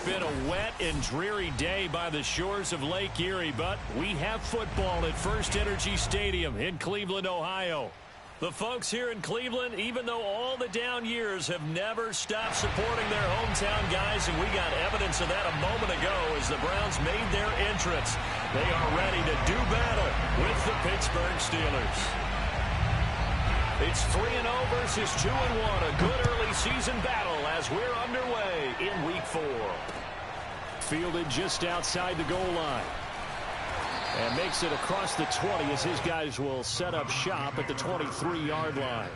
been a wet and dreary day by the shores of Lake Erie, but we have football at First Energy Stadium in Cleveland, Ohio. The folks here in Cleveland, even though all the down years, have never stopped supporting their hometown guys, and we got evidence of that a moment ago as the Browns made their entrance. They are ready to do battle with the Pittsburgh Steelers. It's 3-0 versus 2-1, a good early season battle as we're underway in Week 4. Fielded just outside the goal line. And makes it across the 20 as his guys will set up shop at the 23-yard line.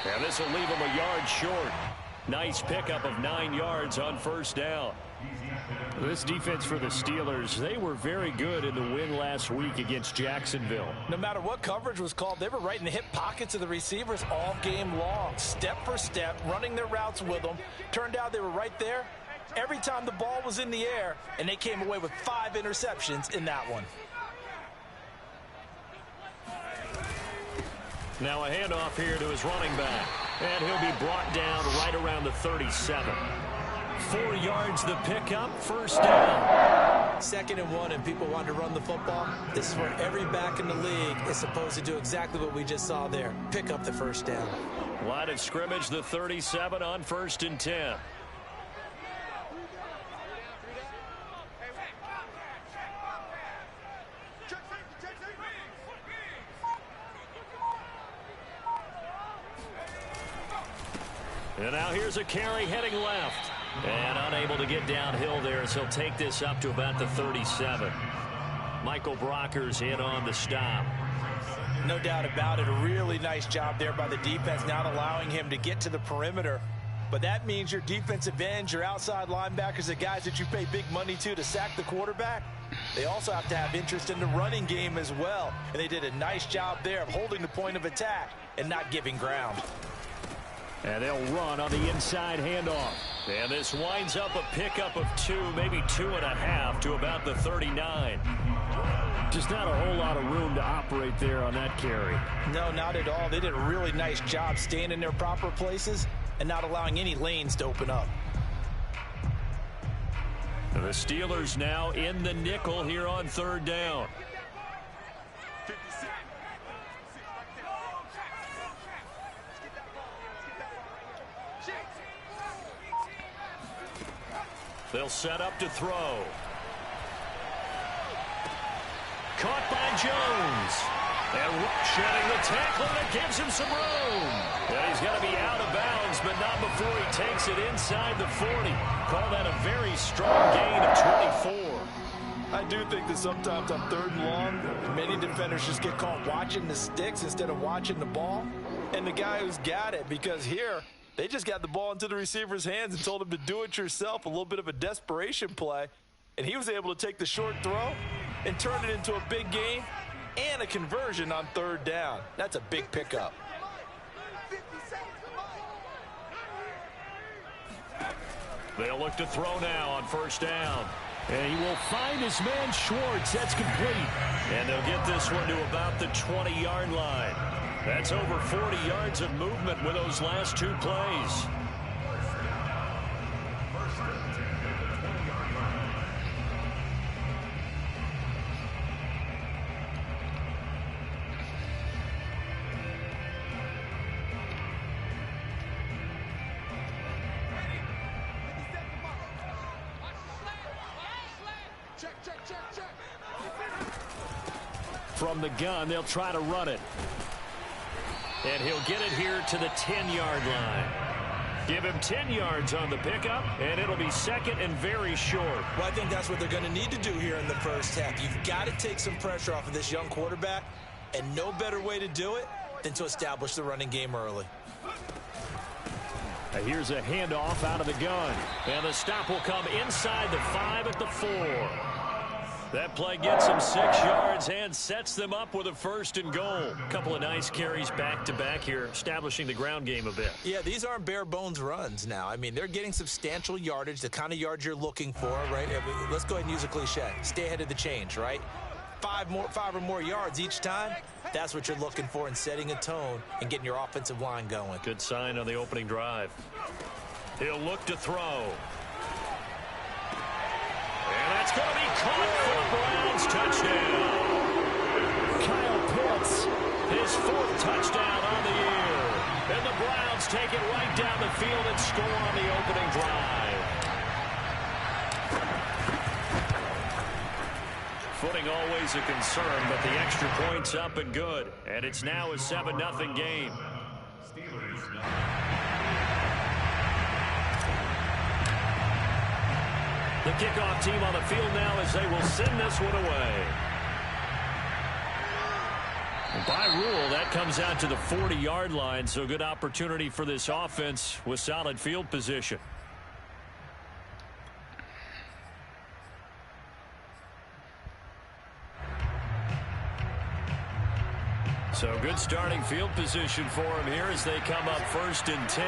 And this will leave him a yard short. Nice pickup of 9 yards on first down. This defense for the Steelers, they were very good in the win last week against Jacksonville. No matter what coverage was called, they were right in the hip pockets of the receivers all game long. Step for step, running their routes with them. Turned out they were right there every time the ball was in the air, and they came away with 5 interceptions in that one. Now a handoff here to his running back. And he'll be brought down right around the 37. 4 yards the pickup, first down. 2nd and 1, and people want to run the football. This is where every back in the league is supposed to do exactly what we just saw there. Pick up the first down. Line of scrimmage, the 37 on 1st and 10. And now here's a carry heading left. And unable to get downhill there, so he'll take this up to about the 37. Michael Brocker's in on the stop. No doubt about it. A really nice job there by the defense, not allowing him to get to the perimeter. But that means your defensive ends, your outside linebackers, the guys that you pay big money to sack the quarterback, they also have to have interest in the running game as well. And they did a nice job there of holding the point of attack and not giving ground. And they'll run on the inside handoff. And this winds up a pickup of 2, maybe 2.5 to about the 39. Just not a whole lot of room to operate there on that carry. No, not at all. They did a really nice job staying in their proper places and not allowing any lanes to open up. The Steelers now in the nickel here on 3rd down. They'll set up to throw. Caught by Jones. And shedding the tackle, and it gives him some room. And he's going to be out of bounds, but not before he takes it inside the 40. Call that a very strong gain of 24. I do think that sometimes on 3rd and long, many defenders just get caught watching the sticks instead of watching the ball. And the guy who's got it, because here, they just got the ball into the receiver's hands and told him to do it yourself, a little bit of a desperation play. And he was able to take the short throw and turn it into a big gain and a conversion on 3rd down. That's a big pickup. They'll look to throw now on 1st down. And he will find his man Schwartz. That's complete. And they'll get this one to about the 20-yard line. That's over 40 yards of movement with those last 2 plays. From the gun, they'll try to run it. And he'll get it here to the 10-yard line. Give him 10 yards on the pickup, and it'll be second and very short. Well, I think that's what they're going to need to do here in the first half. You've got to take some pressure off of this young quarterback, and no better way to do it than to establish the running game early. Here's a handoff out of the gun, and the stop will come inside the 5 at the 4. That play gets them 6 yards and sets them up with a 1st and goal. A couple of nice carries back-to-back here, establishing the ground game a bit. Yeah, these aren't bare-bones runs now. I mean, they're getting substantial yardage, the kind of yards you're looking for, right? Let's go ahead and use a cliche. Stay ahead of the change, right? 5 or more yards each time. That's what you're looking for in setting a tone and getting your offensive line going. Good sign on the opening drive. He'll look to throw. And that's going to be caught for the Browns. Touchdown. Kyle Pitts, his 4th touchdown on the year. And the Browns take it right down the field and score on the opening drive. Footing always a concern, but the extra point's up and good. And it's now a 7-0 game. The kickoff team on the field now as they will send this one away. By rule, that comes out to the 40-yard line, so good opportunity for this offense with solid field position. So good starting field position for him here as they come up 1st and 10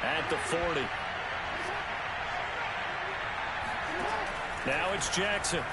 at the 40. Now it's Jackson.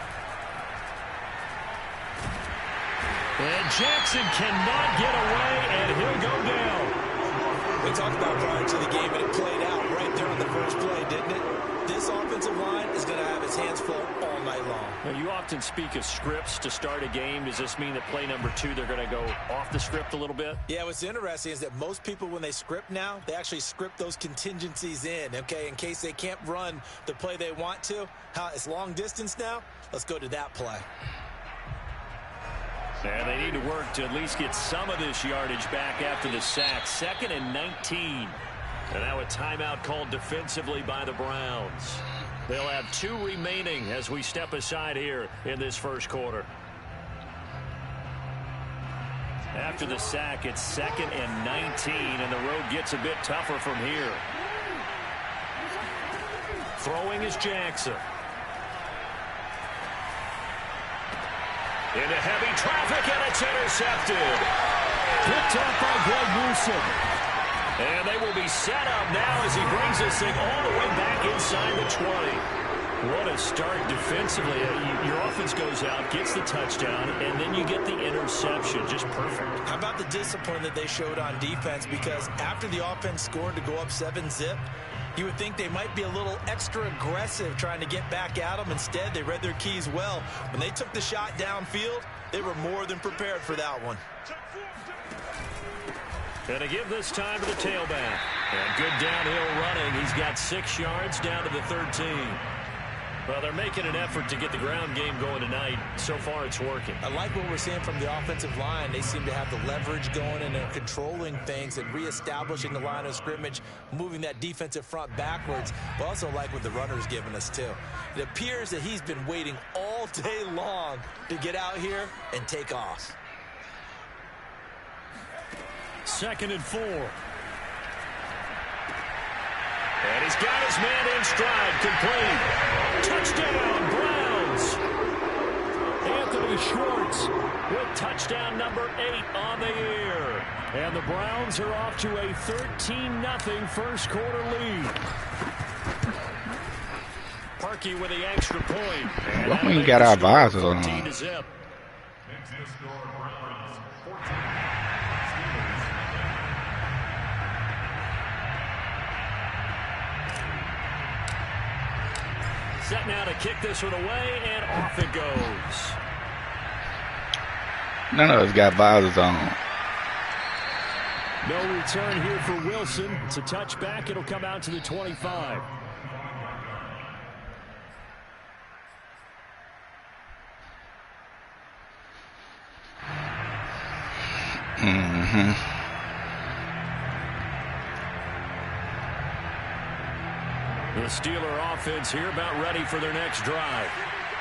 And Jackson cannot get away, and he'll go down. We talked about prior to the game, and it played out right there on the first play, didn't it? This offensive line is going to have its hands full all night long. Now, you often speak of scripts to start a game. Does this mean that play number 2, they're going to go off the script a little bit? Yeah, what's interesting is that most people, when they script now, they actually script those contingencies in, okay, in case they can't run the play they want to. It's long distance now. Let's go to that play. And they need to work to at least get some of this yardage back after the sack. 2nd and 19. And now a timeout called defensively by the Browns. They'll have 2 remaining as we step aside here in this first quarter. After the sack, it's 2nd and 19, and the road gets a bit tougher from here. Throwing is Jackson. Into heavy traffic, and it's intercepted. Picked up by Greg Newsome. And they will be set up now as he brings this thing all the way back inside the 20. What a start defensively. Your offense goes out, gets the touchdown, and then you get the interception. Just perfect. How about the discipline that they showed on defense? Because after the offense scored to go up 7-zip, you would think they might be a little extra aggressive trying to get back at them. Instead, they read their keys well. When they took the shot downfield, they were more than prepared for that one. Going to give this time to the tailback. And good downhill running. He's got 6 yards down to the 13. Well, they're making an effort to get the ground game going tonight. So far, it's working. I like what we're seeing from the offensive line. They seem to have the leverage going, and they're controlling things and reestablishing the line of scrimmage, moving that defensive front backwards. But also like what the runner's giving us, too. It appears that he's been waiting all day long to get out here and take off. 2nd and 4. And he's got his man in stride, complete. Touchdown, Browns. Anthony Schwartz with touchdown number 8 on the year. And the Browns are off to a 13-0 first quarter lead. Parkey with the extra point. What we got our visors on? Set now to kick this one away, and off it goes. None of us got visors on. No return here for Wilson. It's a touchback. It'll come out to the 25. The Steeler offense here about ready for their next drive.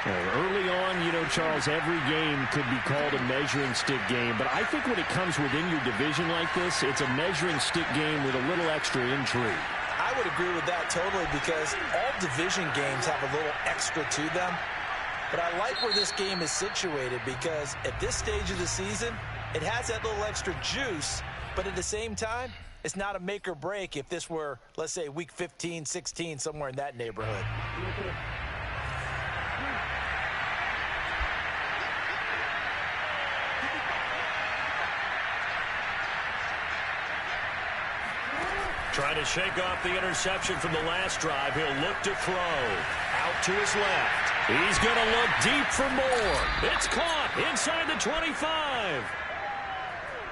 Early on, you know, Charles, every game could be called a measuring stick game. But I think when it comes within your division like this, it's a measuring stick game with a little extra intrigue. I would agree with that totally because all division games have a little extra to them. But I like where this game is situated because at this stage of the season, it has that little extra juice. But at the same time, it's not a make or break if this were, let's say, week 15, 16, somewhere in that neighborhood. Trying to shake off the interception from the last drive. He'll look to throw. Out to his left. He's going to look deep for more. It's caught inside the 25.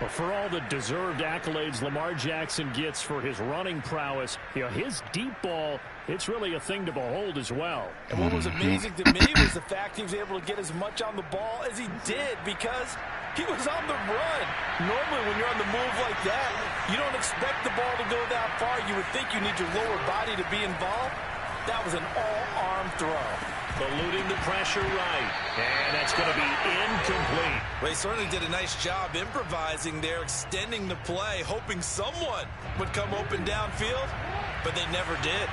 Well, for all the deserved accolades Lamar Jackson gets for his running prowess, you know, his deep ball, it's really a thing to behold as well. And what was amazing to me was the fact he was able to get as much on the ball as he did because he was on the run. Normally when you're on the move like that, you don't expect the ball to go that far. You would think you need your lower body to be involved. That was an all-arm throw. Eluding the pressure right. And that's going to be incomplete. Well, he certainly did a nice job improvising there, extending the play, hoping someone would come open downfield, but they never did.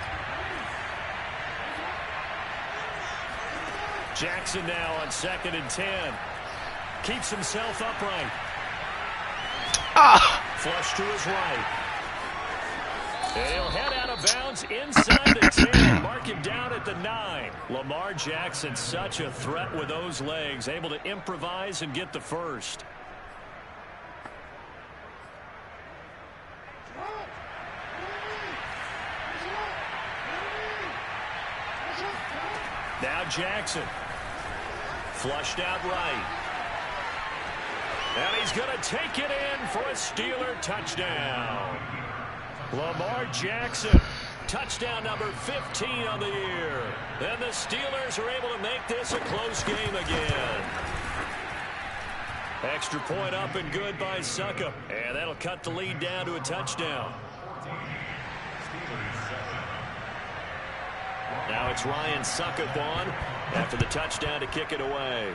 Jackson now on 2nd and 10. Keeps himself upright. Flush to his right. And he'll head out of bounds inside the 10. Mark him down at the 9. Lamar Jackson, such a threat with those legs. Able to improvise and get the first. Now Jackson. Flushed out right. And he's going to take it in for a Steeler touchdown. Lamar Jackson, touchdown number 15 on the year. And the Steelers are able to make this a close game again. Extra point up and good by Succop. And that'll cut the lead down to a touchdown. Now it's Ryan Succop on after the touchdown to kick it away.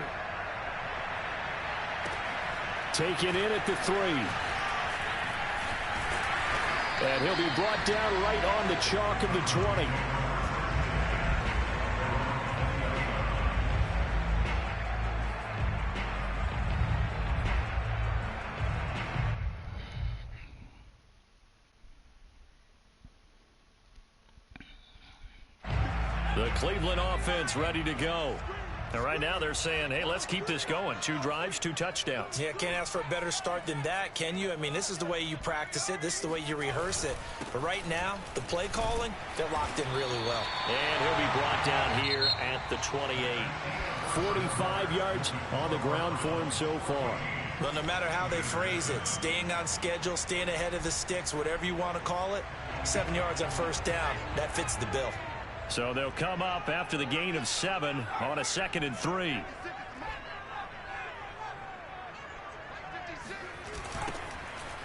Taken in at the 3. And he'll be brought down right on the chalk of the 20. The Cleveland offense ready to go. And right now they're saying, hey, let's keep this going. 2 drives, 2 touchdowns. Yeah, can't ask for a better start than that, can you? I mean, this is the way you practice it. This is the way you rehearse it. But right now, the play calling, they're locked in really well. And he'll be brought down here at the 28. 45 yards on the ground for him so far. But no matter how they phrase it, staying on schedule, staying ahead of the sticks, whatever you want to call it, 7 yards on first down, that fits the bill. So they'll come up after the gain of 7 on a 2nd and 3.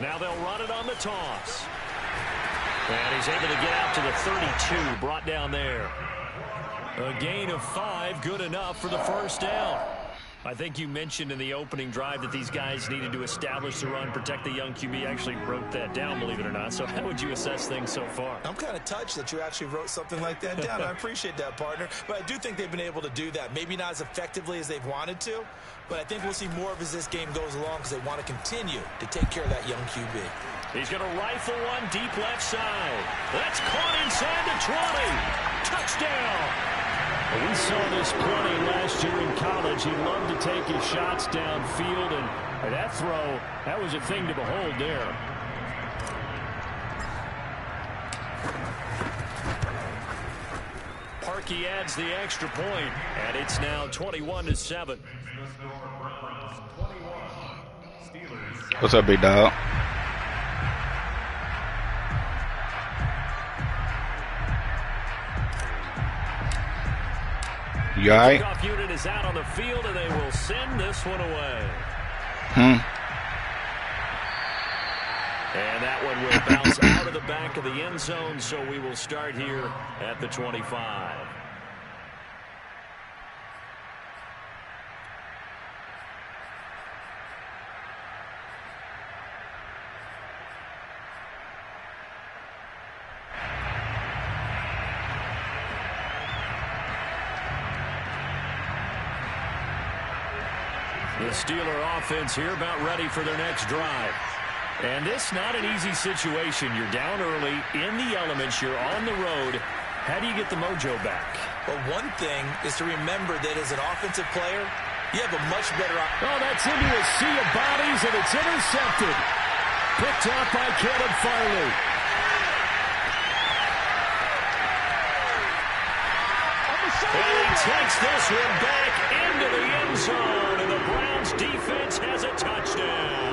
Now they'll run it on the toss. And he's able to get out to the 32, brought down there. A gain of 5, good enough for the first down. I think you mentioned in the opening drive that these guys needed to establish the run, protect the young QB. I actually wrote that down, believe it or not. So how would you assess things so far? I'm kind of touched that you actually wrote something like that down. I appreciate that, partner. But I do think they've been able to do that. Maybe not as effectively as they've wanted to, but I think we'll see more of as this game goes along because they want to continue to take care of that young QB. He's going to rifle one deep left side. That's caught inside the 20. Touchdown. We saw this plenty last year in college. He loved to take his shots downfield, and that throw, that was a thing to behold there. Parkey adds the extra point, and it's now 21-7. What's up, big dog? You all right? Kickoff unit is out on the field, and they will send this one away. And that one will bounce out of the back of the end zone, so we will start here at the 25. The Steeler offense here about ready for their next drive. And this not an easy situation. You're down early, in the elements, you're on the road. How do you get the mojo back? Well, one thing is to remember that as an offensive player, you have a much better... Oh, that's into a sea of bodies, and it's intercepted. Picked up by Caleb Farley. And he takes this one back into the end zone, and the Browns defense has a touchdown.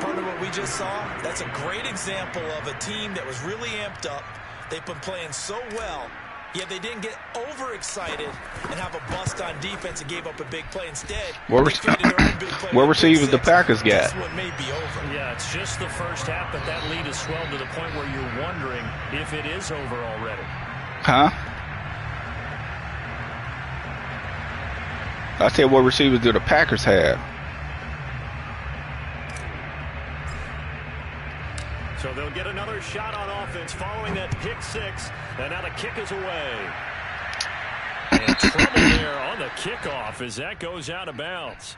Part of what we just saw, that's a great example of a team that was really amped up. They've been playing so well, yet they didn't get overexcited and have a bust on defense and gave up a big play. Instead, What receivers the Packers got? This one may be over. Yeah, it's just the first half, but that lead has swelled to the point where you're wondering if it is over already. Huh? I said, what receivers do the Packers have? So they'll get another shot on offense following that pick six. And now the kick is away. And trouble there on the kickoff as that goes out of bounds.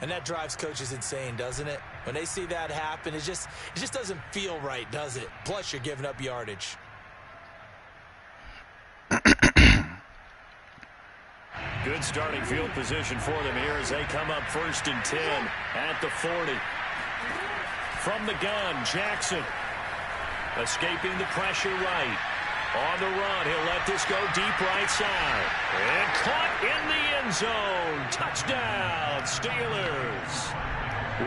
And that drives coaches insane, doesn't it? When they see that happen, it just doesn't feel right, does it? Plus, you're giving up yardage. Good starting field position for them here as they come up 1st and 10 at the 40. From the gun, Jackson escaping the pressure right. On the run, he'll let this go deep right side. And caught in the end zone. Touchdown, Steelers.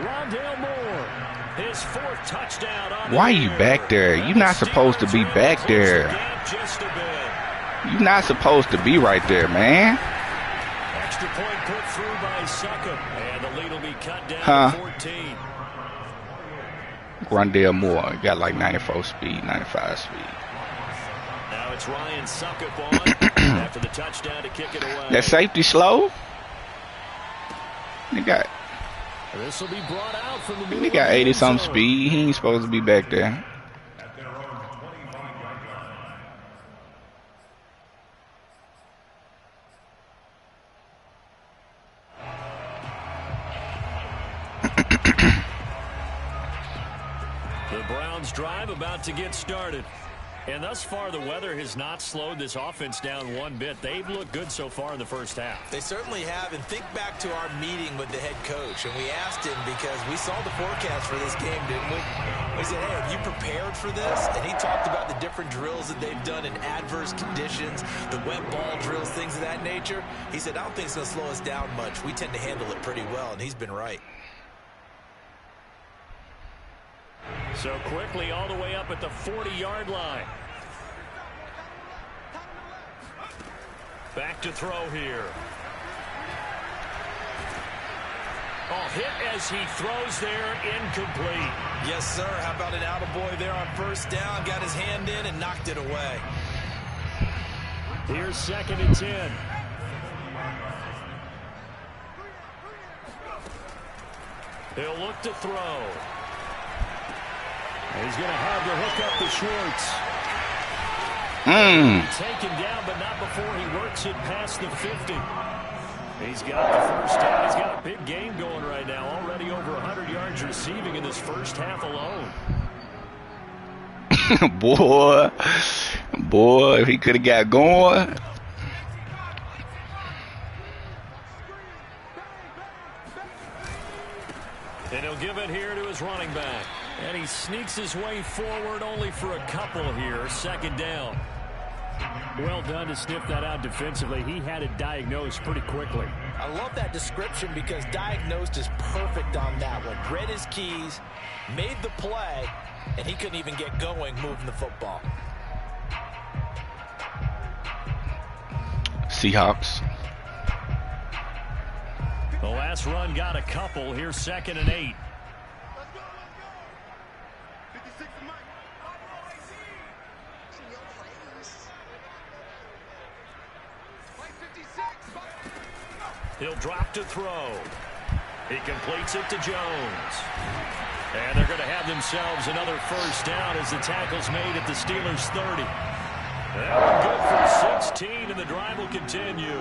Rondale Moore, his 4th touchdown on the Why are you year. back there? You're not supposed to be back there. Just a bit. You're not supposed to be right there, man. Extra point put through by Succop, and the lead will be cut down to 14. Rondale Moore got like 94 speed, 95 speed. Now it's Ryan Succop on after the touchdown to kick it away. That safety slow? They got This will be brought out from the middle. He got 80-something speed. He ain't supposed to be back there. The Browns drive about to get started. And thus far, the weather has not slowed this offense down one bit. They've looked good so far in the first half. They certainly have. And think back to our meeting with the head coach. And we asked him because we saw the forecast for this game, didn't we? We said, hey, have you prepared for this? And he talked about the different drills that they've done in adverse conditions, the wet ball drills, things of that nature. He said, I don't think it's going to slow us down much. We tend to handle it pretty well, and he's been right. So quickly all the way up at the 40-yard line. Back to throw here. Oh, hit as he throws there, incomplete. Yes, sir. How about an attaboy there on first down? Got his hand in and knocked it away. Here's 2nd and 10. He'll look to throw. He's going to have the hook up to Schwartz. Taken down, but not before he works it past the 50. He's got the first down. He's got a big game going right now. Already over 100 yards receiving in this first half alone. Boy, if he could have got going. And he'll give it here to his running back. And he sneaks his way forward only for a couple here. 2nd down. Well done to sniff that out defensively. He had it diagnosed pretty quickly. I love that description because diagnosed is perfect on that one. Read his keys, made the play, and he couldn't even get going moving the football. Seahawks. The last run got a couple. Here's 2nd and 8. He'll drop to throw. He completes it to Jones. And they're going to have themselves another first down as the tackle's made at the Steelers' 30. That one good for 16, and the drive will continue.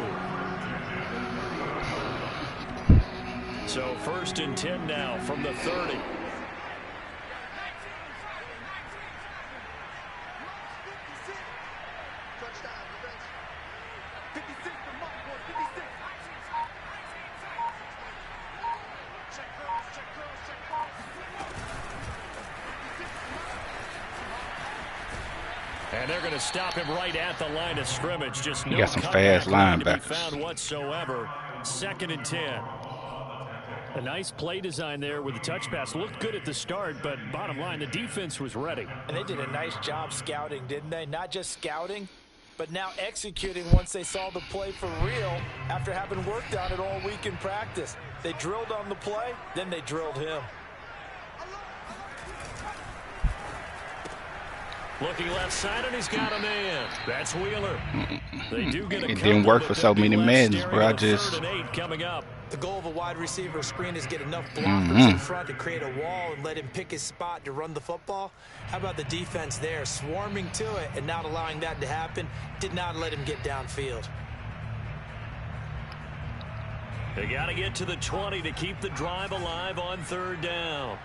So 1st and 10 now from the 30. And they're going to stop him right at the line of scrimmage. Just no got some fast linebackers found whatsoever. 2nd and 10. A nice play design there with the touch pass. Looked good at the start, but bottom line, the defense was ready. And they did a nice job scouting, didn't they? Not just scouting, but now executing once they saw the play for real after having worked on it all week in practice. They drilled on the play, then they drilled him. Looking left side, and he's got a man. That's Wheeler. They do get a it didn't work for so many men, bro. Coming up. The goal of a wide receiver screen is get enough blockers in front to create a wall and let him pick his spot to run the football. How about the defense there, swarming to it and not allowing that to happen? Did not let him get downfield. They got to get to the 20 to keep the drive alive on 3rd down.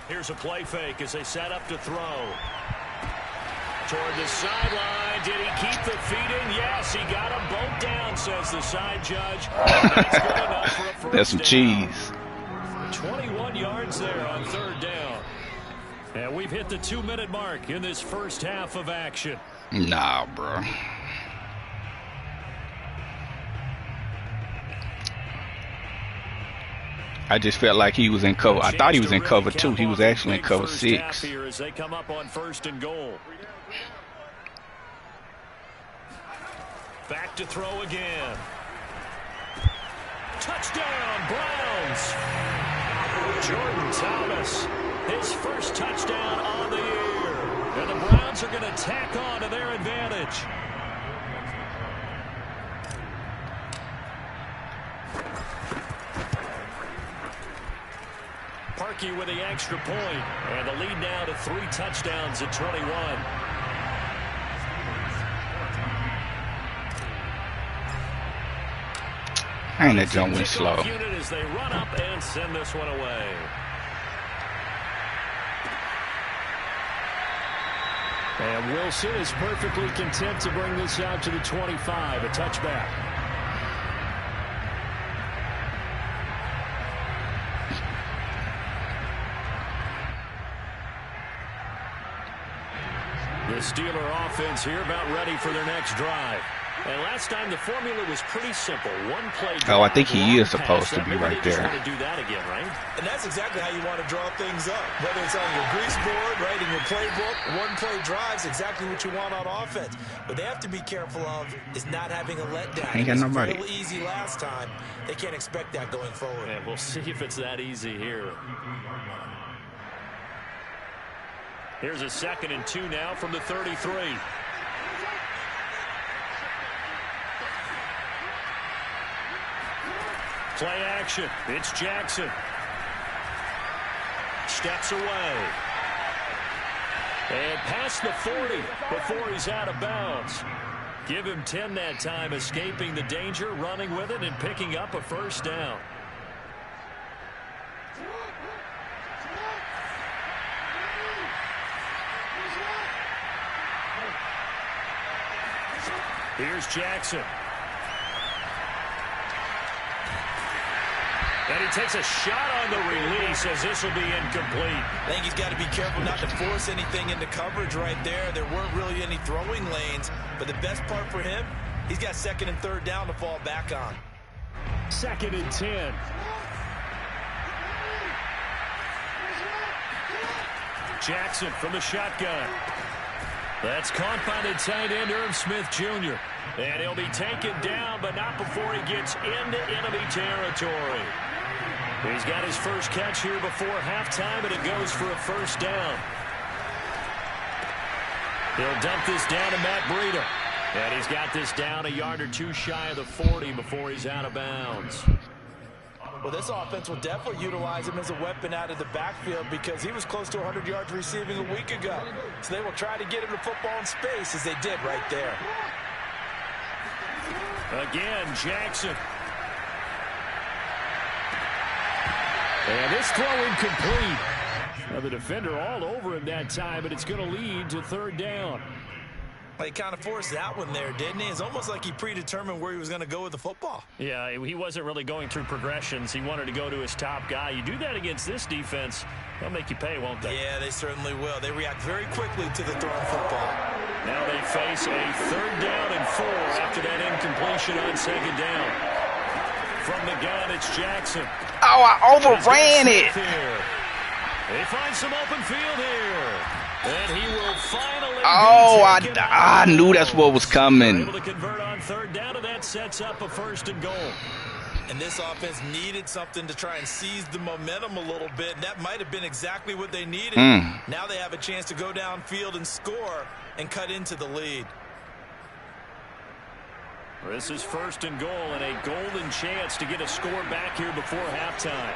Here's a play fake as they set up to throw. Toward the sideline. Did he keep the feet in? Yes, he got them both down, says the side judge. That's good enough for a first That's some down. cheese. 21 yards there on 3rd down. And we've hit the 2-minute mark in this first half of action. Nah, bro. I just felt like he was in cover. I thought he was in cover 2. He was actually in cover 6. Here as they come up on 1st and goal. Back to throw again. Touchdown, Browns. Jordan Thomas, his first touchdown on the year. And the Browns are going to tack on to their advantage. Parkey with the extra point, and the lead now to 3 touchdowns at 21. And that jump went slow. As they run up and send this one away. And Wilson is perfectly content to bring this out to the 25, a touchback. The Steeler offense here about ready for their next drive. And last time the formula was pretty simple. One play drive, I think he is supposed to be right there. Want to do that again, right? And that's exactly how you want to draw things up. Whether it's on your grease board, right, in your playbook, one play drives exactly what you want on offense. But they have to be careful of is not having a letdown. Ain't got nobody. It was real easy last time. They can't expect that going forward. And we'll see if it's that easy here. Here's a 2nd and 2 now from the 33. Play action. It's Jackson. Steps away. And past the 40 before he's out of bounds. Give him 10 that time, escaping the danger, running with it, and picking up a first down. Here's Jackson. And he takes a shot on the release as this will be incomplete. I think he's got to be careful not to force anything into coverage right there. There weren't really any throwing lanes. But the best part for him, he's got 2nd and 3rd down to fall back on. 2nd and 10. Jackson from the shotgun. That's caught by the tight end, Irv Smith Jr. And he'll be taken down, but not before he gets into enemy territory. He's got his first catch here before halftime, and it goes for a first down. He'll dump this down to Matt Breida. And he's got this down a yard or two shy of the 40 before he's out of bounds. Well, this offense will definitely utilize him as a weapon out of the backfield because he was close to 100 yards receiving a week ago. So they will try to get him the football in space as they did right there. Again, Jackson. And this throw incomplete. Now the defender all over him that time, but it's going to lead to third down. He kind of forced that one there, didn't he? It's almost like he predetermined where he was going to go with the football. Yeah, he wasn't really going through progressions. He wanted to go to his top guy. You do that against this defense, they'll make you pay, won't they? Yeah, they certainly will. They react very quickly to the thrown football. Now they face a third down and 4 after that incompletion on second down. From the gun, it's Jackson. Oh, I overran it. They find some open field here. And he will finally I knew that's what was coming. Able to convert on third down, and that sets up a first and goal. And this offense needed something to try and seize the momentum a little bit. And that might have been exactly what they needed. Now they have a chance to go downfield and score and cut into the lead. This is first and goal and a golden chance to get a score back here before halftime.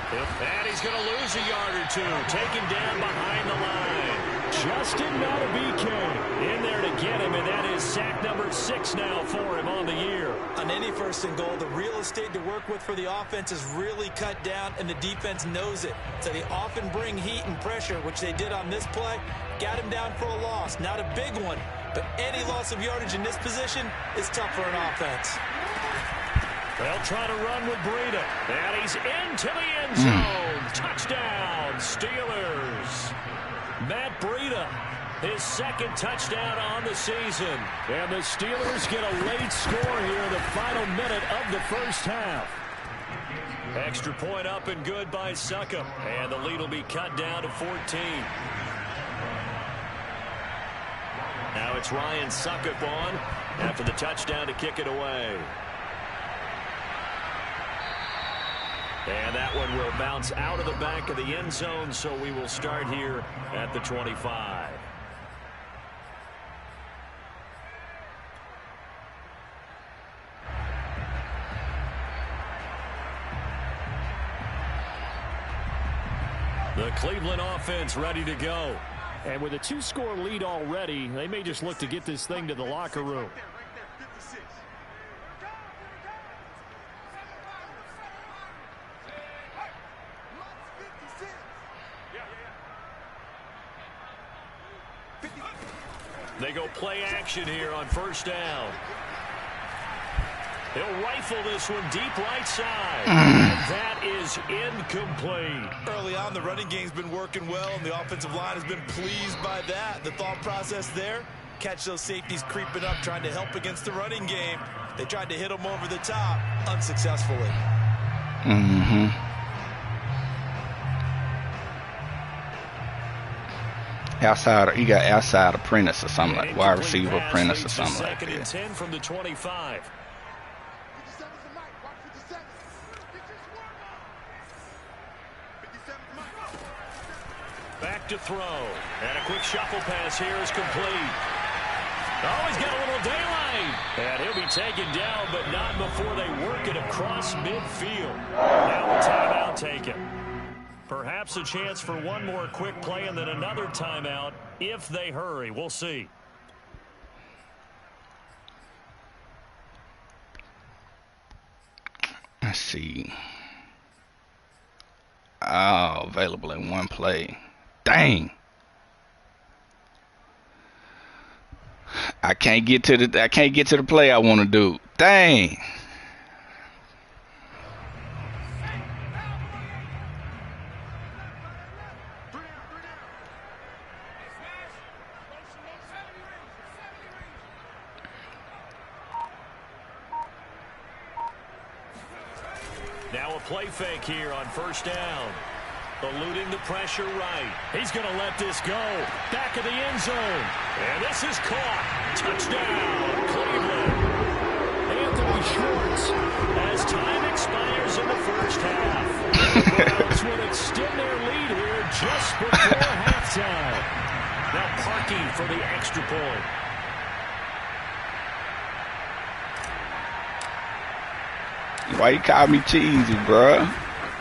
And he's going to lose a yard or two. Taken down behind the line. Justin Madubuike in there to get him, and that is sack number 6 now for him on the year. On any first and goal, the real estate to work with for the offense is really cut down, and the defense knows it. So they often bring heat and pressure, which they did on this play. Got him down for a loss. Not a big one, but any loss of yardage in this position is tough for an offense. They'll try to run with Breida. And he's into the end zone. Touchdown, Steelers. Matt Breida, his second touchdown on the season. And the Steelers get a late score here in the final minute of the first half. Extra point up and good by Succop. And the lead will be cut down to 14. Now it's Ryan Succop on after the touchdown to kick it away. And that one will bounce out of the back of the end zone, so we will start here at the 25. The Cleveland offense ready to go. And with a 2-score lead already, they may just look to get this thing to the locker room. They go play action here on first down. He'll rifle this one deep right side. And that is incomplete. Early on, the running game's been working well, and the offensive line has been pleased by that. The thought process there, catch those safeties creeping up, trying to help against the running game. They tried to hit them over the top, unsuccessfully. Outside, you got outside apprentice or something like wide receiver apprentice or something like that. 10 from the 25. Back to throw. And a quick shuffle pass here is complete. Oh, he's got a little daylight. And he'll be taken down, but not before they work it across midfield. Now a timeout taken. Perhaps a chance for one more quick play and then another timeout if they hurry. We'll see. Let's see. Oh, available in one play. Dang. I can't get to the play I want to do. Dang. Now a play fake here on first down. Eluding the pressure right. He's going to let this go. Back of the end zone. And this is caught. Touchdown, Cleveland. Anthony Schwartz, as time expires in the first half. The Browns will extend their lead here just before halftime. Now Parkey for the extra point. Why you call me cheesy, bro?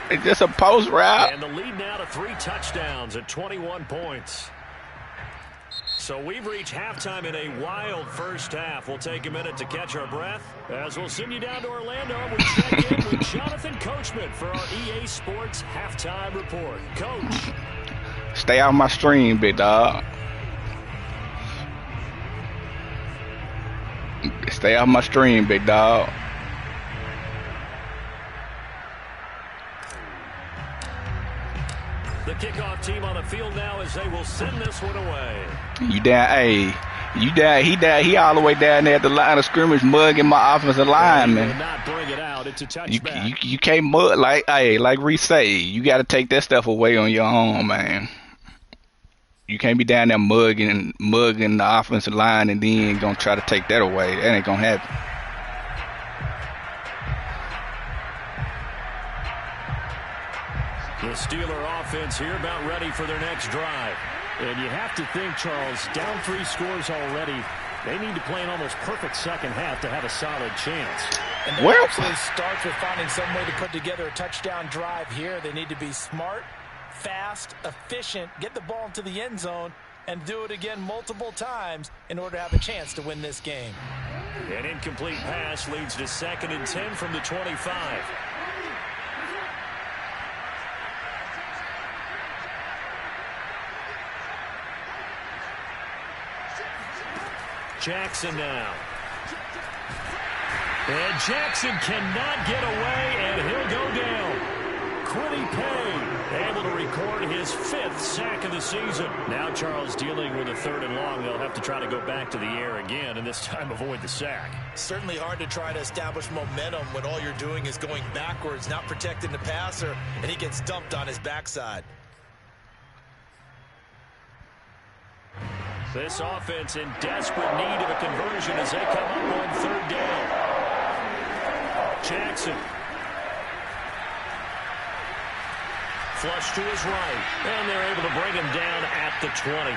It's just a post route. And the lead now to 3 touchdowns at 21 points. So we've reached halftime in a wild first half. We'll take a minute to catch our breath as we'll send you down to Orlando. We check in with Jonathan Coachman for our EA Sports Halftime Report. Coach. Stay out my stream, big dog. Stay out my stream, big dog. The kickoff team on the field now as they will send this one away. You down, hey. You down, he all the way down there at the line of scrimmage mugging my offensive lineman. He will not bring it out. It's a touchback. You can't mug like Reese say. You got to take that stuff away on your own, man. You can't be down there mugging the offensive line and then gonna try to take that away. That ain't gonna happen. The Steeler offense here about ready for their next drive. And you have to think, Charles, down 3 scores already. They need to play an almost perfect second half to have a solid chance. And that actually starts with finding some way to put together a touchdown drive here. They need to be smart, fast, efficient, get the ball into the end zone, and do it again multiple times in order to have a chance to win this game. An incomplete pass leads to 2nd and 10 from the 25. Jackson now. And Jackson cannot get away, and he'll go down. Quiddy Pay able to record his 5th sack of the season. Now Charles dealing with a 3rd and long. They'll have to try to go back to the air again, and this time avoid the sack. Certainly hard to try to establish momentum when all you're doing is going backwards, not protecting the passer, and he gets dumped on his backside. This offense in desperate need of a conversion as they come up on 3rd down. Jackson. Flush to his right, and they're able to bring him down at the 20.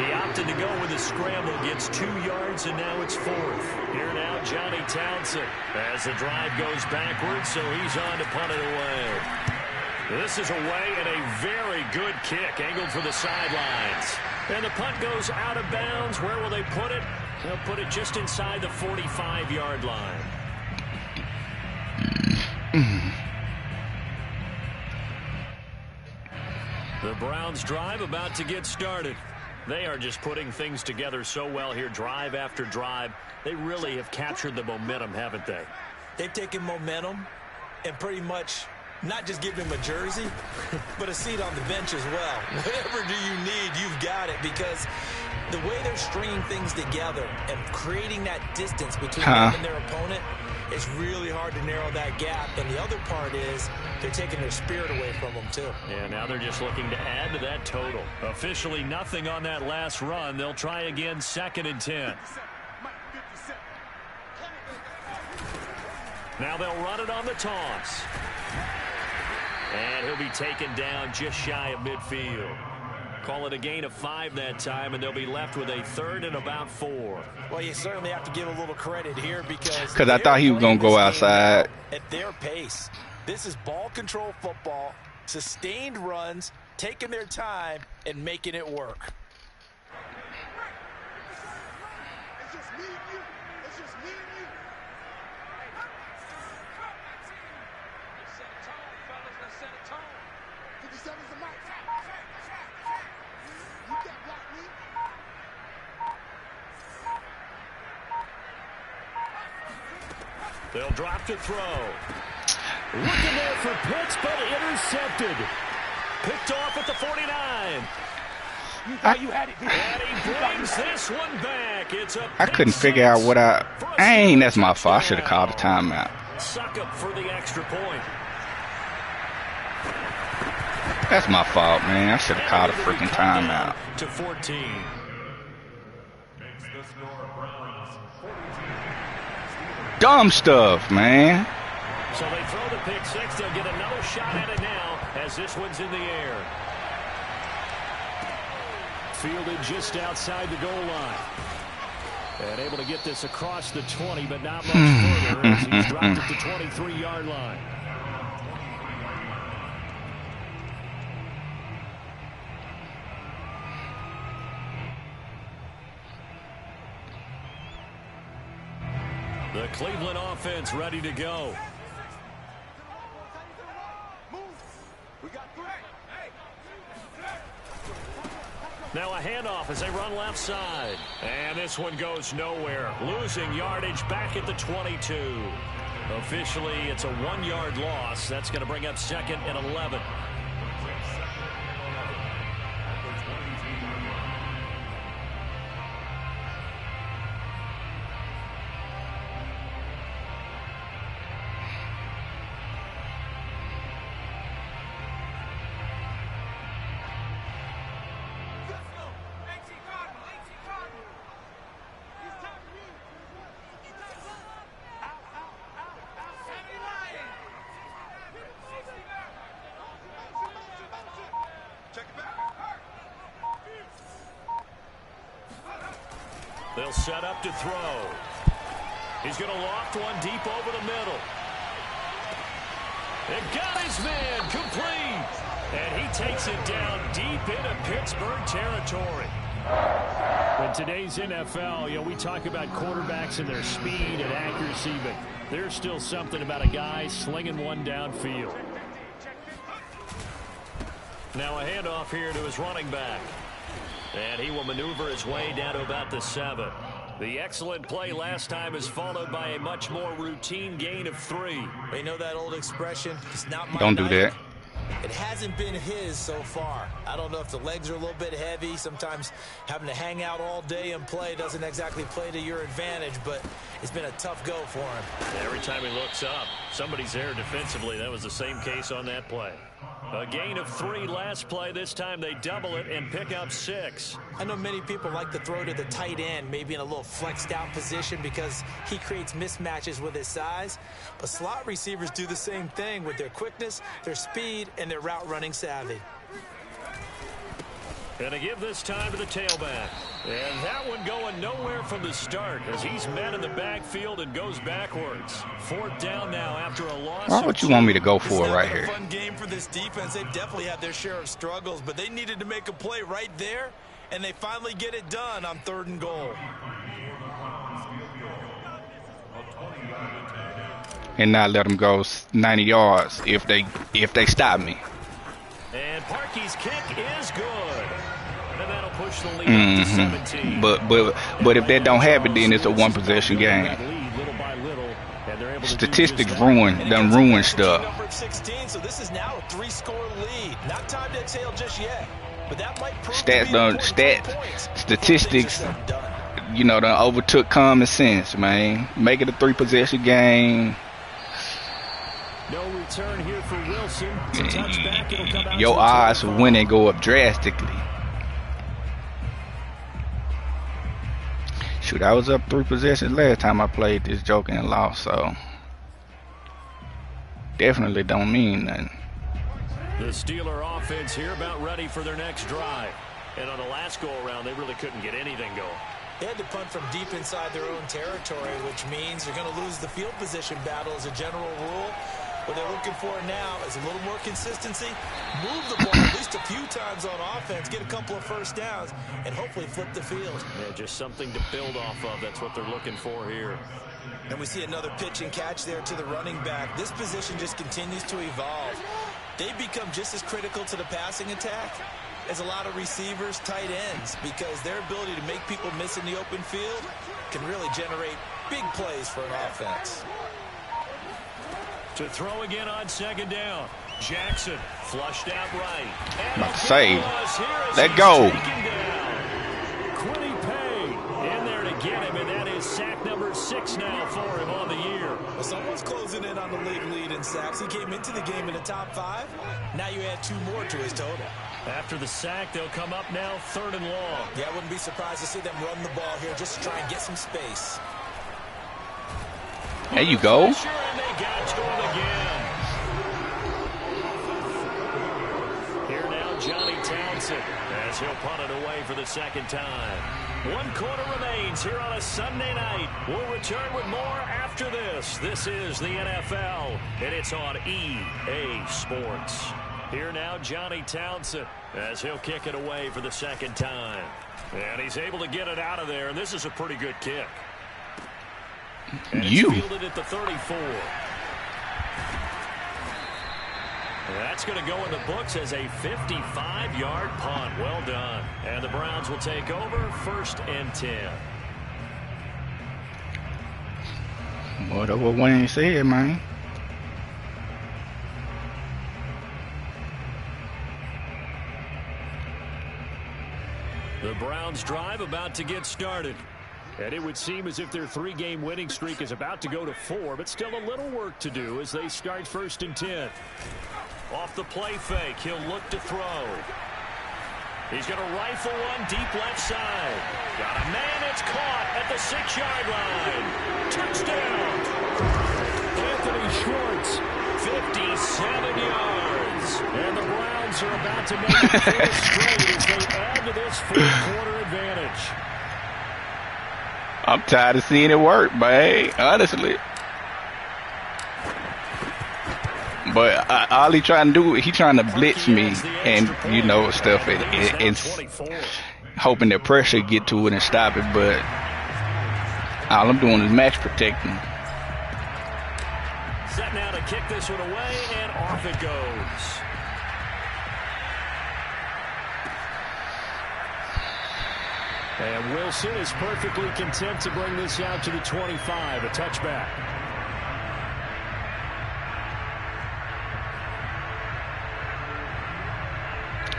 He opted to go with a scramble, gets 2 yards, and now it's 4th. Here now, Johnny Townsend as the drive goes backwards, so he's on to punt it away. This is away and a very good kick, angled for the sidelines. And the punt goes out of bounds. Where will they put it? They'll put it just inside the 45-yard line. The Browns drive about to get started. They are just putting things together so well here, drive after drive. They really have captured the momentum, haven't they? They've taken momentum and pretty much not just give him a jersey, but a seat on the bench as well. Whatever do you need, you've got it, because the way they're stringing things together and creating that distance between them and their opponent, it's really hard to narrow that gap. And the other part is they're taking their spirit away from them, too. Yeah, now they're just looking to add to that total. Officially nothing on that last run. They'll try again, 2nd and 10. Now they'll run it on the toss. And he'll be taken down just shy of midfield. Call it a gain of 5 that time, and they'll be left with a 3rd and about 4. Well, you certainly have to give a little credit here because I thought he was going to go outside. At their pace. This is ball control football, sustained runs, taking their time, and making it work. They'll drop to throw. Looking there for Pitts, but intercepted. Picked off at the 49. And he brings this one back. It's a I couldn't figure out what that's my fault. I should have called a timeout. Suck up for the extra point. That's my fault, man. I should have called a freaking timeout. To 14. Dumb stuff, man. So they throw the pick six. They'll get another shot at it now as this one's in the air. Fielded just outside the goal line. And able to get this across the 20, but not much further as he's dropped it to 23-yard line. The Cleveland offense ready to go. Now a handoff as they run left side. And this one goes nowhere. Losing yardage back at the 22. Officially, it's a 1-yard loss. That's going to bring up 2nd and 11. They'll set up to throw. He's going to loft one deep over the middle. And got his man complete. And he takes it down deep into Pittsburgh territory. In today's NFL, we talk about quarterbacks and their speed and accuracy, but there's still something about a guy slinging one downfield. Now a handoff here to his running back. And he will maneuver his way down to about the 7. The excellent play last time is followed by a much more routine gain of 3. You know that old expression, it's not my Don't do night. that. It hasn't been his so far. I don't know if the legs are a little bit heavy. Sometimes having to hang out all day and play doesn't exactly play to your advantage, but it's been a tough go for him. Every time he looks up, somebody's there defensively. That was the same case on that play. A gain of 3 last play. This time they double it and pick up 6. I know many people like to throw to the tight end, maybe in a little flexed out position because he creates mismatches with his size. But slot receivers do the same thing with their quickness, their speed, and their route running savvy. And to give this time to the tailback. And that one going nowhere from the start as he's met in the backfield and goes backwards. 4th down now after a loss. Why would you want me to go for it right here? It's not been a fun game for this defense. They've definitely had their share of struggles, but they needed to make a play right there, and they finally get it done on 3rd and goal. And not let them go 90 yards if they stop me. And Parkey's kick is good. And that'll push the lead up to 17. But if that don't happen, then it's a 1-possession game. Statistics ruin stuff. 16, so this is now a 3-score lead. Not time to exhale just yet. But that might prove statistics, done overtook common sense, man. Make it a 3-possession game. No return here for Wilson. Touchback, it'll come out. Your odds of winning go up drastically. Shoot, I was up 3 possessions last time I played this joke and lost, so definitely don't mean nothing. The Steeler offense here about ready for their next drive. And on the last go-around, they really couldn't get anything going. They had to punt from deep inside their own territory, which means you're going to lose the field position battle as a general rule. What they're looking for now is a little more consistency, move the ball at least a few times on offense, get a couple of first downs, and hopefully flip the field. Yeah, just something to build off of. That's what they're looking for here. And we see another pitch and catch there to the running back. This position just continues to evolve. They become just as critical to the passing attack as a lot of receivers, tight ends, because their ability to make people miss in the open field can really generate big plays for an offense. To throw again on 2nd down. Jackson flushed out right. I'm about to say, let go. Quiddy Pay in there to get him, and that is sack number 6 6 now for him on the year. Well, someone's closing in on the league lead in sacks. He came into the game in the top 5. Now you add 2 more to his total. After the sack, they'll come up now 3rd and long. Yeah, I wouldn't be surprised to see them run the ball here just to try and get some space. There you go. And they got to him again. Here now, Johnny Townsend, as he'll punt it away for the 2nd time. 1 quarter remains here on a Sunday night. We'll return with more after this. This is the NFL, and it's on EA Sports. Here now, Johnny Townsend, as he'll kick it away for the 2nd time. And he's able to get it out of there, and this is a pretty good kick. And it's fielded at the 34. That's going to go in the books as a 55-yard punt. Well done. And the Browns will take over 1st and 10. Boy, that's what Wayne said, man. The Browns drive about to get started. And it would seem as if their 3-game winning streak is about to go to 4, but still a little work to do as they start 1st and 10. Off the play fake, he'll look to throw. He's going to rifle one deep left side. Got a man, it's caught at the 6-yard line. Touchdown! Anthony Schwartz, 57 yards. And the Browns are about to make it 4 straight as they add to this 4th quarter advantage. I'm tired of seeing it work, man, honestly. But all he trying to do, he trying to blitz me and, you know, stuff. It's hoping that pressure get to it and stop it, but all I'm doing is match protecting. Set now to kick this one away, and off it goes. And Wilson is perfectly content to bring this out to the 25, a touchback.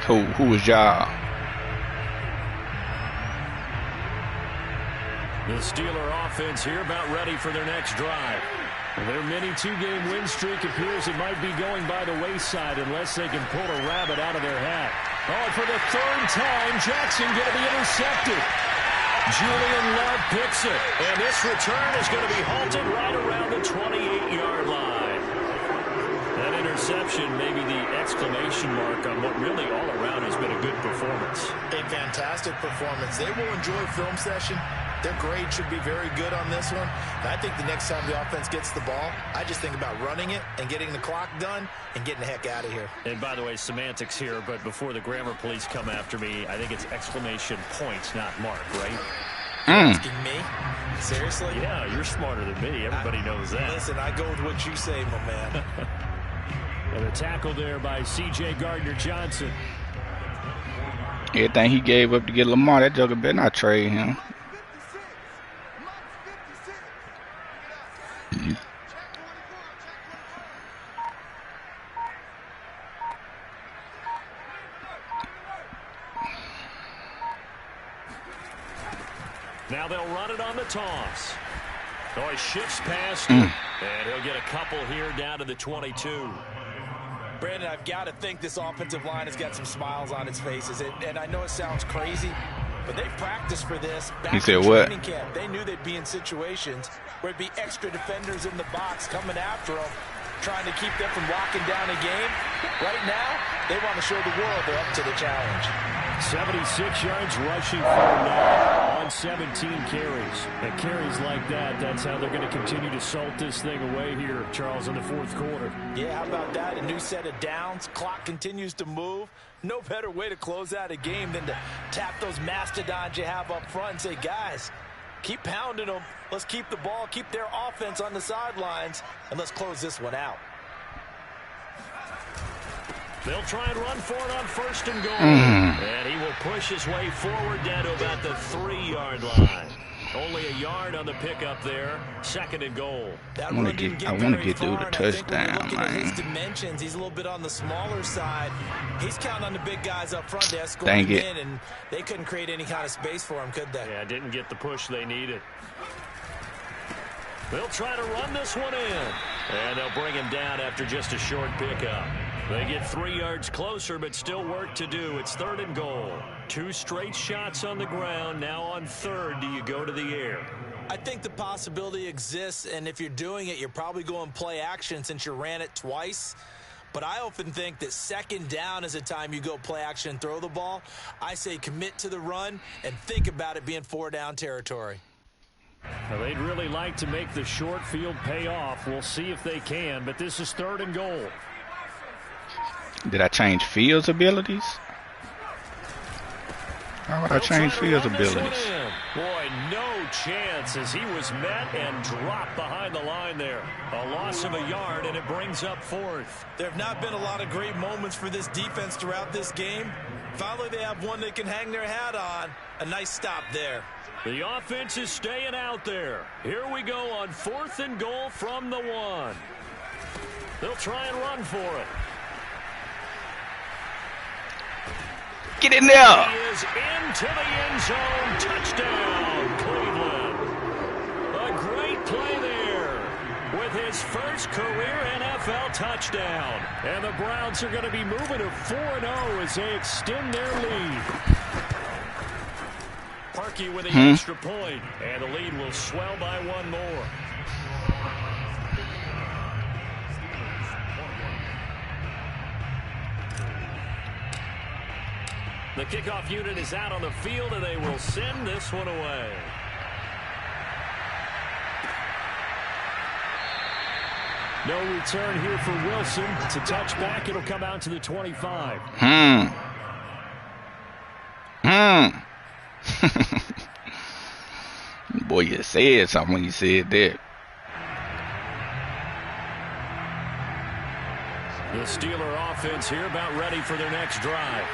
Who was y'all? The Steeler offense here about ready for their next drive. Their mini 2-game win streak appears it might be going by the wayside unless they can pull a rabbit out of their hat. Oh, for the 3rd time, Jackson going to be intercepted. Julian Love picks it, and this return is going to be halted right around the 28-yard line. That interception may be the exclamation mark on what really all around has been a good performance. A fantastic performance. They will enjoy film session. Their grade should be very good on this one. And I think the next time the offense gets the ball, I just think about running it and getting the clock done and getting the heck out of here. And by the way, semantics here, but before the grammar police come after me, I think it's exclamation points, not mark, right? Asking me? Seriously? Yeah, you're smarter than me. Everybody knows that. Listen, I go with what you say, my man. And a tackle there by C.J. Gardner-Johnson. Everything he gave up to get Lamar, that joker better not trade him. Now they'll run it on the toss. Oh, he shifts past him. And he'll get a couple here down to the 22. Brandon, I've got to think this offensive line has got some smiles on its faces. And I know it sounds crazy, but they practiced for this back in training camp. They knew they'd be in situations where it'd be extra defenders in the box coming after them, trying to keep them from locking down a game. Right now, they want to show the world they're up to the challenge. 76 yards rushing for him now on 17 carries. And carries like that, that's how they're going to continue to salt this thing away here, Charles, in the 4th quarter. Yeah, how about that? A new set of downs. Clock continues to move. No better way to close out a game than to tap those mastodons you have up front and say, guys, keep pounding them. Let's keep the ball, keep their offense on the sidelines, and let's close this one out. They'll try and run for it on 1st and goal. And he will push his way forward down to about the 3-yard line. Only a yard on the pickup there. 2nd and goal. I want to get dude a touchdown, man. His dimensions, he's a little bit on the smaller side. He's counting on the big guys up front to escort him in, and they couldn't create any kind of space for him, could they? Yeah, didn't get the push they needed. They'll try to run this one in. And they'll bring him down after just a short pickup. They get 3 yards closer, but still work to do. It's 3rd and goal. 2 straight shots on the ground. Now on 3rd, do you go to the air? I think the possibility exists, and if you're doing it, you're probably going play action since you ran it twice. But I often think that 2nd down is a time you go play action and throw the ball. I say commit to the run and think about it being 4-down territory. Well, they'd really like to make the short field pay off. We'll see if they can, but this is 3rd and goal. Did I change Fields' abilities? How would I change Fields' abilities? Boy, no chance as he was met and dropped behind the line there. A loss of a yard, and it brings up 4th. There have not been a lot of great moments for this defense throughout this game. Finally, they have one they can hang their hat on. A nice stop there. The offense is staying out there. Here we go on 4th and goal from the 1. They'll try and run for it. Get in there. He is into the end zone. Touchdown, Cleveland. A great play there with his first career NFL touchdown. And the Browns are going to be moving to 4-0 as they extend their lead. Parkey with an extra point, and the lead will swell by 1 more. The kickoff unit is out on the field, and they will send this one away. No return here for Wilson. It's a touchback. It'll come out to the 25. Boy, you said something when you said that. The Steeler offense here about ready for their next drive.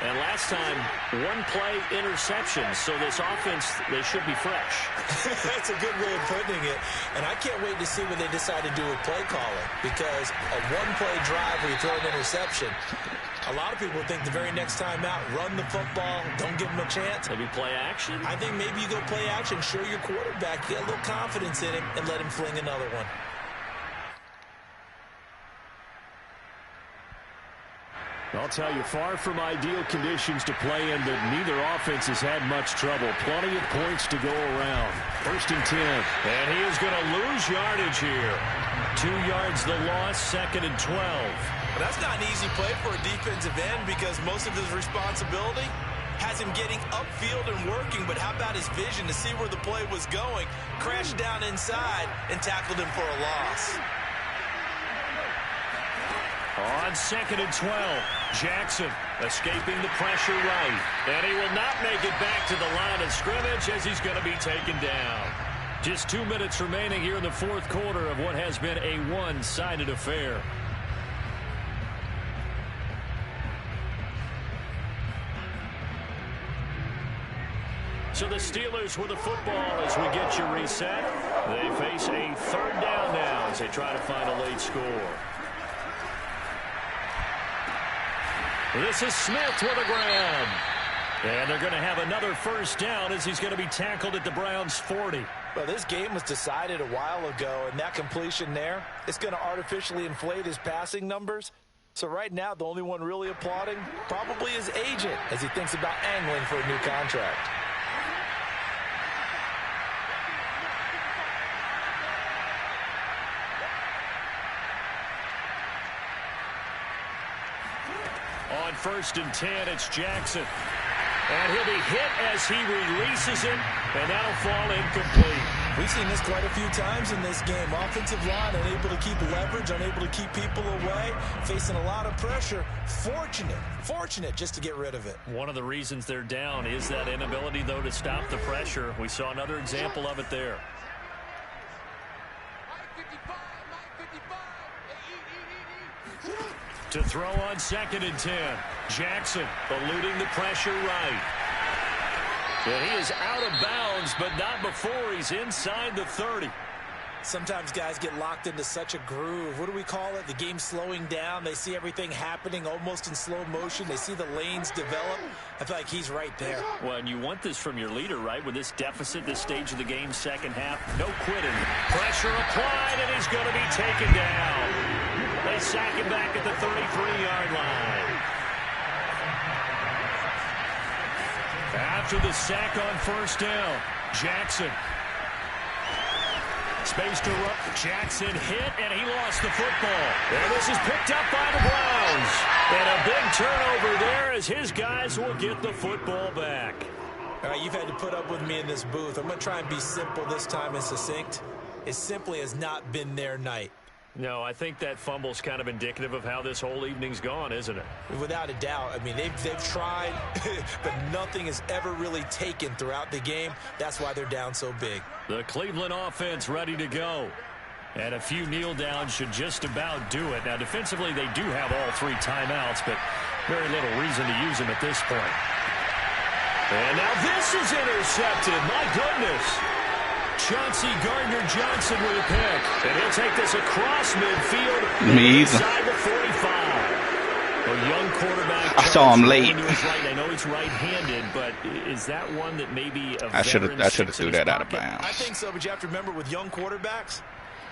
And last time, 1-play interception. So this offense, they should be fresh. That's a good way of putting it. And I can't wait to see what they decide to do with play calling. Because a 1-play drive where you throw an interception, a lot of people think the very next time out, run the football, don't give them a chance. Maybe play action? I think maybe you go play action, show your quarterback, get a little confidence in him, and let him fling another one. I'll tell you, far from ideal conditions to play in, but neither offense has had much trouble. Plenty of points to go around. 1st and 10. And he is going to lose yardage here. 2 yards the loss, 2nd and 12. But that's not an easy play for a defensive end because most of his responsibility has him getting upfield and working. But how about his vision to see where the play was going, crashed down inside, and tackled him for a loss. On 2nd and 12, Jackson escaping the pressure right. And he will not make it back to the line of scrimmage as he's going to be taken down. Just 2 minutes remaining here in the 4th quarter of what has been a one-sided affair. So the Steelers with the football as we get you reset. They face a 3rd down now as they try to find a late score. This is Smith with a grab. And they're going to have another 1st down as he's going to be tackled at the Browns' 40. Well, this game was decided a while ago, and that completion there, it's going to artificially inflate his passing numbers. So right now, the only one really applauding probably his agent as he thinks about angling for a new contract. On 1st and 10, it's Jackson. And he'll be hit as he releases it, and that'll fall incomplete. We've seen this quite a few times in this game. Offensive line unable to keep leverage, unable to keep people away, facing a lot of pressure. Fortunate just to get rid of it. One of the reasons they're down is that inability, though, to stop the pressure. We saw another example of it there. To throw on 2nd and 10. Jackson eluding the pressure right. And he is out of bounds, but not before he's inside the 30. Sometimes guys get locked into such a groove. What do we call it? The game slowing down. They see everything happening almost in slow motion. They see the lanes develop. I feel like he's right there. Well, and you want this from your leader, right? With this deficit, this stage of the game, second half, no quitting. Pressure applied, and he's going to be taken down. They sack him back at the 33-yard line. After the sack on first down, Jackson. Space to run. Jackson hit, and he lost the football. And this is picked up by the Browns. And a big turnover there as his guys will get the football back. All right, you've had to put up with me in this booth. I'm going to try and be simple this time and succinct. It simply has not been their night. No, I think that fumble's kind of indicative of how this whole evening's gone, isn't it? Without a doubt. I mean, they've tried, but nothing is ever really taken throughout the game. That's why they're down so big. The Cleveland offense ready to go. And a few kneel downs should just about do it. Now, defensively, they do have all 3 timeouts, but very little reason to use them at this point. And now this is intercepted. My goodness. Chauncey Gardner-Johnson with a pick. And he'll take this across midfield. Inside the 45. A young quarterback. I saw him late. I know he's right-handed, but is that one that maybe I should have threw that out of bounds. I think so, but you have to remember with young quarterbacks,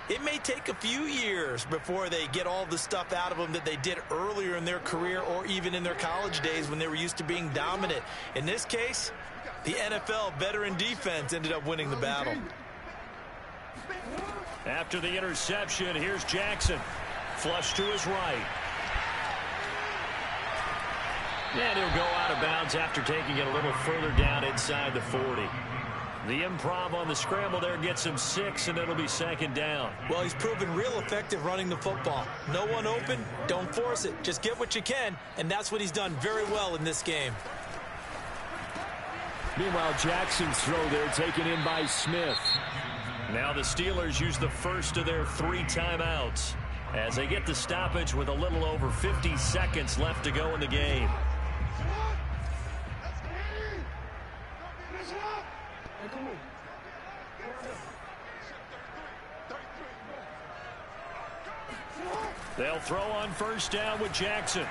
it may take a few years before they get all the stuff out of them that they did earlier in their career or even in their college days when they were used to being dominant. In this case, the NFL veteran defense ended up winning the battle. After the interception, here's Jackson. Flush to his right. And he'll go out of bounds after taking it a little further down inside the 40. The improv on the scramble there gets him 6, and it'll be second down. Well, he's proven real effective running the football. No one open, don't force it. Just get what you can, and that's what he's done very well in this game. Meanwhile, Jackson's throw there taken in by Smith. Now the Steelers use the first of their 3 timeouts as they get the stoppage with a little over 50 seconds left to go in the game. They'll throw on first down with Jackson.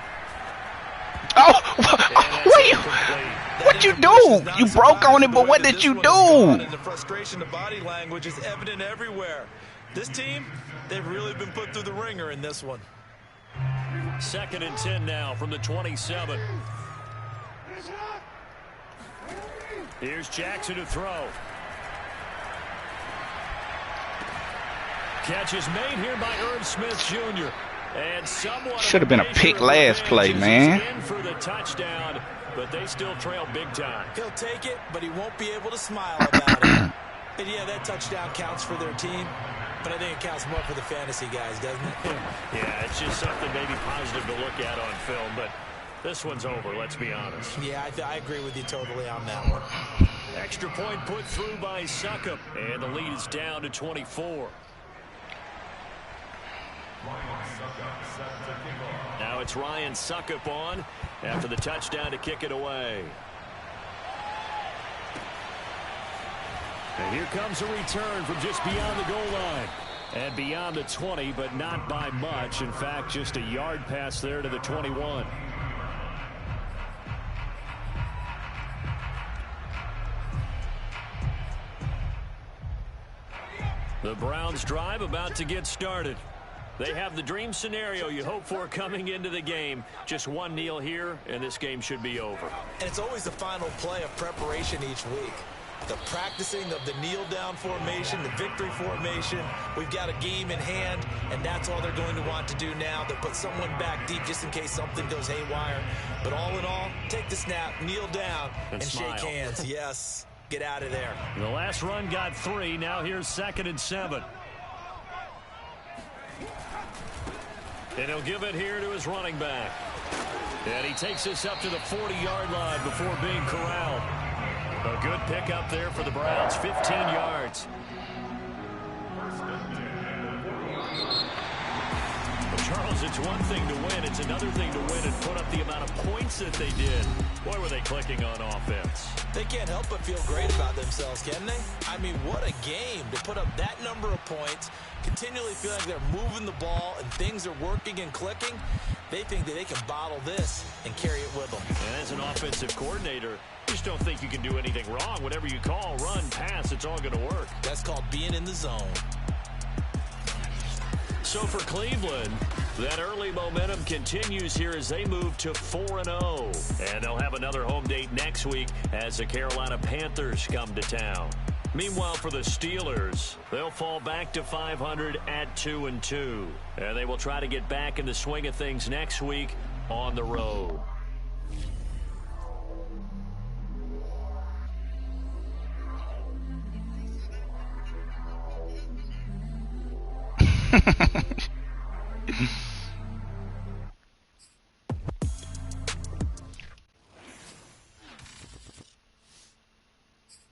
What'd you do? You broke on it, but what did you do? The frustration, the body language is evident everywhere. This team, they've really been put through the ringer in this one. 2nd and 10 now from the 27. Here's Jackson to throw. Catch is made here by Irv Smith Jr. And somewhat should have been a pick last play, man. In for the touchdown, but they still trail big time. He'll take it, but he won't be able to smile about it. And yeah, that touchdown counts for their team, but I think it counts more for the fantasy guys, doesn't it? Yeah, it's just something maybe positive to look at on film, but this one's over, let's be honest. Yeah, I agree with you totally on that one. Extra point put through by Succop, and the lead is down to 24. Now it's Ryan Succop on after the touchdown to kick it away. And here comes a return from just beyond the goal line. And beyond the 20, but not by much. In fact, just a yard pass there to the 21. The Browns drive about to get started. They have the dream scenario you hope for coming into the game. Just one kneel here, and this game should be over. And it's always the final play of preparation each week. The practicing of the kneel-down formation, the victory formation. We've got a game in hand, and that's all they're going to want to do now. They'll put someone back deep just in case something goes haywire. But all in all, take the snap, kneel down, and shake hands. Yes, get out of there. The last run got 3. Now here's 2nd and 7. And he'll give it here to his running back. And he takes this up to the 40-yard line before being corralled. A good pickup there for the Browns, 15 yards. Charles, it's one thing to win. It's another thing to win and put up the amount of points that they did. Boy, were they clicking on offense. They can't help but feel great about themselves, can they? I mean, what a game to put up that number of points, continually feel like they're moving the ball and things are working and clicking. They think that they can bottle this and carry it with them. And as an offensive coordinator, you just don't think you can do anything wrong. Whatever you call, run, pass, it's all going to work. That's called being in the zone. So for Cleveland, that early momentum continues here as they move to 4-0. And they'll have another home date next week as the Carolina Panthers come to town. Meanwhile, for the Steelers, they'll fall back to 500 at 2-2. And they will try to get back in the swing of things next week on the road.